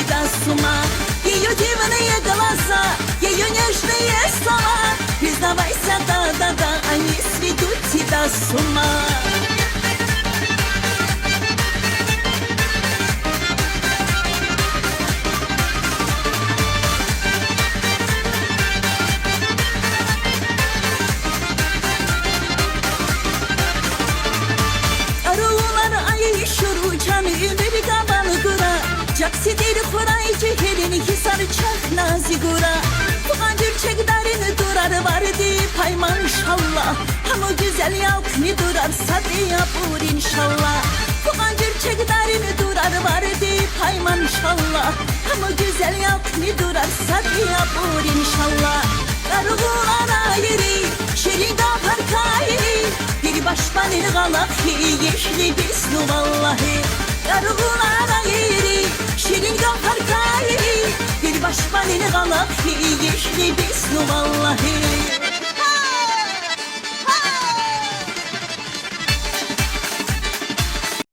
да с ума. Ее дивные глаза, ее нежные слова. Признавайся, да-да-да, они сведут тебя с ума. Jaksidir kuray ceherini hisar çak nazigura. Tuğancır çekdarini durar vardı payman inşallah. Ama güzel yalkını durar sadı yapur inşallah. Tuğancır çekdarini durar vardı payman inşallah. Ama güzel yalkını durar sadı yapur inşallah. Karıgılara yeri şirin kapar kayri. Bir başmanı galakhi yeşli bisnu vallahi. Karıgılara yeri şirin kapar kayri. Bir başmanı galakhi yeşli bisnu vallahi.